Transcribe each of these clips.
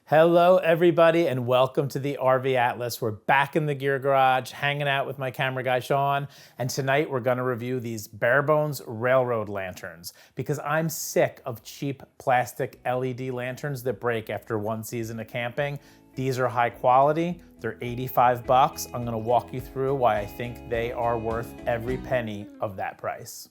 Hello everybody and welcome to the RV Atlas. We're back in the gear garage hanging out with my camera guy Sean, and tonight we're going to review these Barebones Railroad Lanterns because I'm sick of cheap plastic LED lanterns that break after one season of camping. These are high quality, they're 85 bucks. I'm going to walk you through why I think they are worth every penny of that price.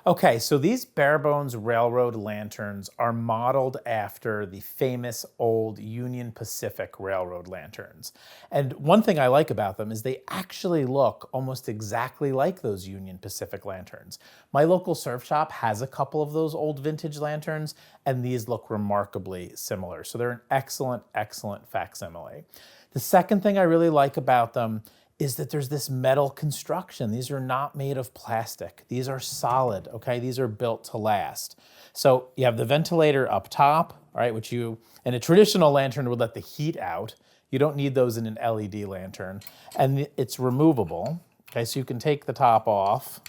Okay, so these Barebones Railroad Lanterns are modeled after the famous old Union Pacific Railroad lanterns. And one thing I like about them is they actually look almost exactly like those Union Pacific lanterns. My local surf shop has a couple of those old vintage lanterns, and these look remarkably similar. So they're an excellent, excellent facsimile. The second thing I really like about them is that there's this metal construction. These are not made of plastic. These are solid, okay? These are built to last. So you have the ventilator up top, all right, which in a traditional lantern would let the heat out. You don't need those in an LED lantern. And it's removable, okay? So you can take the top off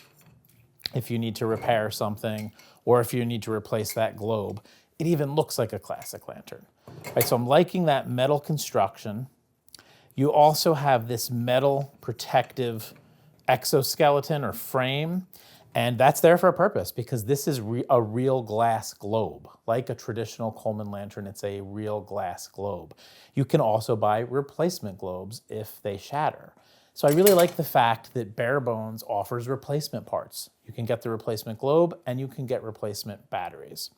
if you need to repair something or if you need to replace that globe. It even looks like a classic lantern. All right, so I'm liking that metal construction. You also have this metal protective exoskeleton or frame, and that's there for a purpose because this is a real glass globe. Like a traditional Coleman lantern, it's a real glass globe. You can also buy replacement globes if they shatter. So I really like the fact that Barebones offers replacement parts. You can get the replacement globe and you can get replacement batteries.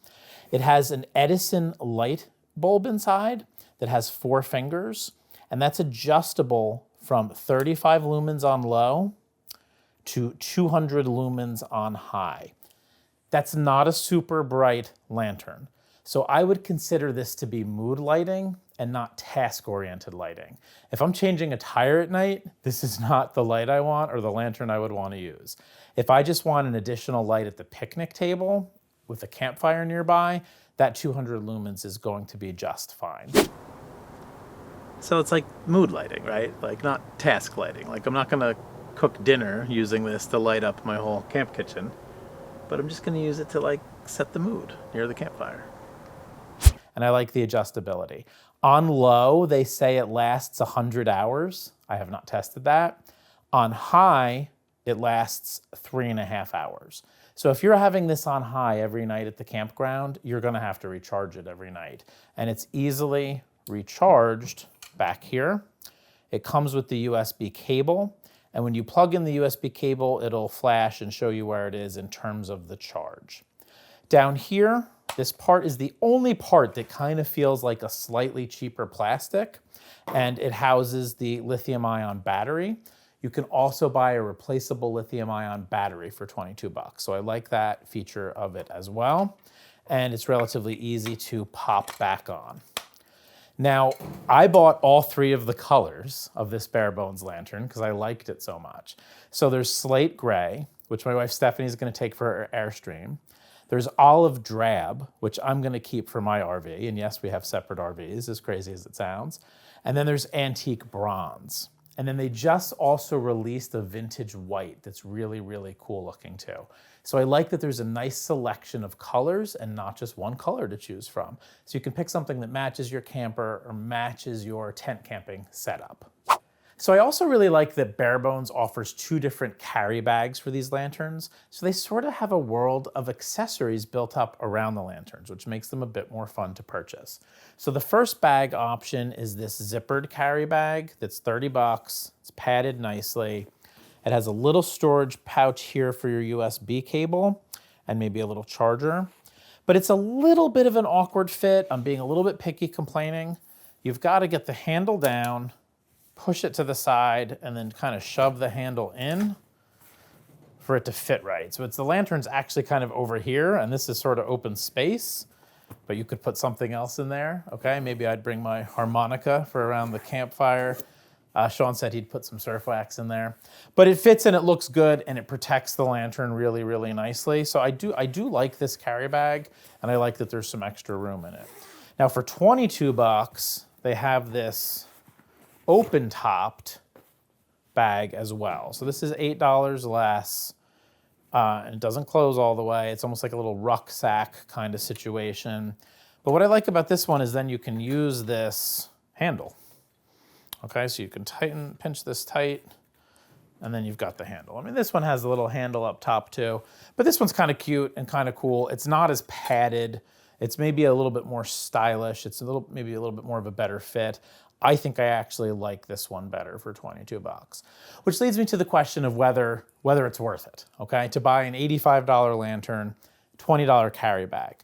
It has an Edison light bulb inside that has 4 fingers. And that's adjustable from 35 lumens on low to 200 lumens on high. That's not a super bright lantern. So I would consider this to be mood lighting and not task-oriented lighting. If I'm changing a tire at night, this is not the light I want or the lantern I would want to use. If I just want an additional light at the picnic table with a campfire nearby, that 200 lumens is going to be just fine. So it's like mood lighting, right? Like not task lighting. Like I'm not gonna cook dinner using this to light up my whole camp kitchen, but I'm just gonna use it to like set the mood near the campfire. And I like the adjustability. On low, they say it lasts 100 hours. I have not tested that. On high, it lasts 3.5 hours. So if you're having this on high every night at the campground, you're gonna have to recharge it every night. And it's easily recharged back here. It comes with the USB cable, and when you plug in the USB cable, it'll flash and show you where it is in terms of the charge. Down here, this part is the only part that kind of feels like a slightly cheaper plastic, and it houses the lithium-ion battery. You can also buy a replaceable lithium-ion battery for 22 bucks. So I like that feature of it as well, and it's relatively easy to pop back on. Now, I bought all 3 of the colors of this Barebones lantern because I liked it so much. So there's slate gray, which my wife Stephanie is going to take for her Airstream. There's olive drab, which I'm going to keep for my RV. And yes, we have separate RVs, as crazy as it sounds. And then there's antique bronze. And then they just also released a vintage white that's really, really cool looking too. So I like that there's a nice selection of colors and not just one color to choose from. So you can pick something that matches your camper or matches your tent camping setup. So I also really like that Barebones offers 2 different carry bags for these lanterns. So they sort of have a world of accessories built up around the lanterns, which makes them a bit more fun to purchase. So the first bag option is this zippered carry bag that's 30 bucks. It's padded nicely. It has a little storage pouch here for your USB cable and maybe a little charger. But it's a little bit of an awkward fit. I'm being a little bit picky complaining. You've got to get the handle down, push it to the side, and then kind of shove the handle in for it to fit right. So the lantern's actually kind of over here, and this is sort of open space, but you could put something else in there, okay? Maybe I'd bring my harmonica for around the campfire. Sean said he'd put some surf wax in there. But it fits and it looks good and it protects the lantern really, really nicely. So I do like this carry bag, and I like that there's some extra room in it. Now for 22 bucks, they have this open-topped bag as well. So this is $8 less, and it doesn't close all the way. It's almost like a little rucksack kind of situation. But what I like about this one is then you can use this handle. Okay, so you can pinch this tight, and then you've got the handle. I mean, this one has a little handle up top too, but this one's kind of cute and kind of cool. It's not as padded. It's maybe a little bit more stylish. It's maybe a little bit more of a better fit. I think I actually like this one better for 22 bucks, which leads me to the question of whether it's worth it, okay? To buy an $85 lantern, $20 carry bag.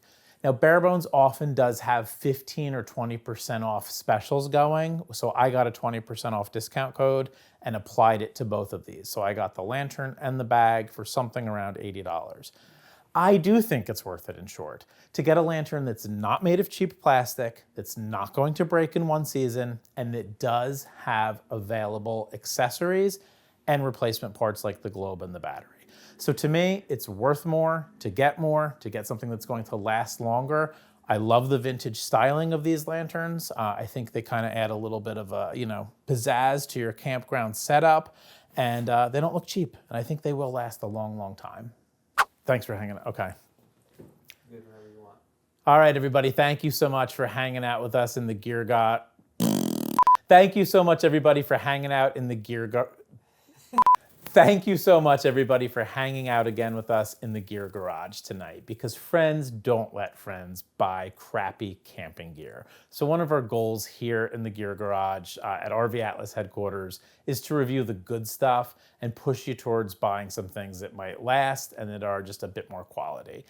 Now, Barebones often does have 15 or 20% off specials going, so I got a 20% off discount code and applied it to both of these. So I got the lantern and the bag for something around $80. I do think it's worth it, in short, to get a lantern that's not made of cheap plastic, that's not going to break in one season, and that does have available accessories and replacement parts like the globe and the battery. So to me, it's worth more, to get something that's going to last longer. I love the vintage styling of these lanterns. I think they kind of add a little bit of a, pizzazz to your campground setup, and they don't look cheap. And I think they will last a long, long time. Thanks for hanging out. Okay. Good wherever you want. All right, everybody. Thank you so much for hanging out with us in the Gear Garage. Thank you so much, everybody, for hanging out in the Gear Garage. Thank you so much, everybody, for hanging out again with us in the Gear Garage tonight, because friends don't let friends buy crappy camping gear. So one of our goals here in the Gear Garage at RV Atlas headquarters is to review the good stuff and push you towards buying some things that might last and that are just a bit more quality.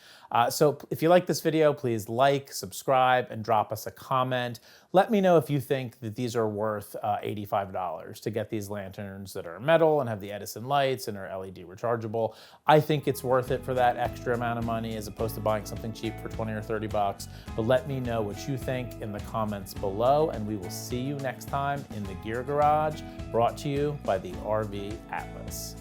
So if you like this video, please like, subscribe, and drop us a comment. Let me know if you think that these are worth $85 to get these lanterns that are metal and have the Edison lights and are LED rechargeable. I think it's worth it for that extra amount of money as opposed to buying something cheap for 20 or 30 bucks. But let me know what you think in the comments below, and we will see you next time in the Gear Garage, brought to you by the RV Atlas.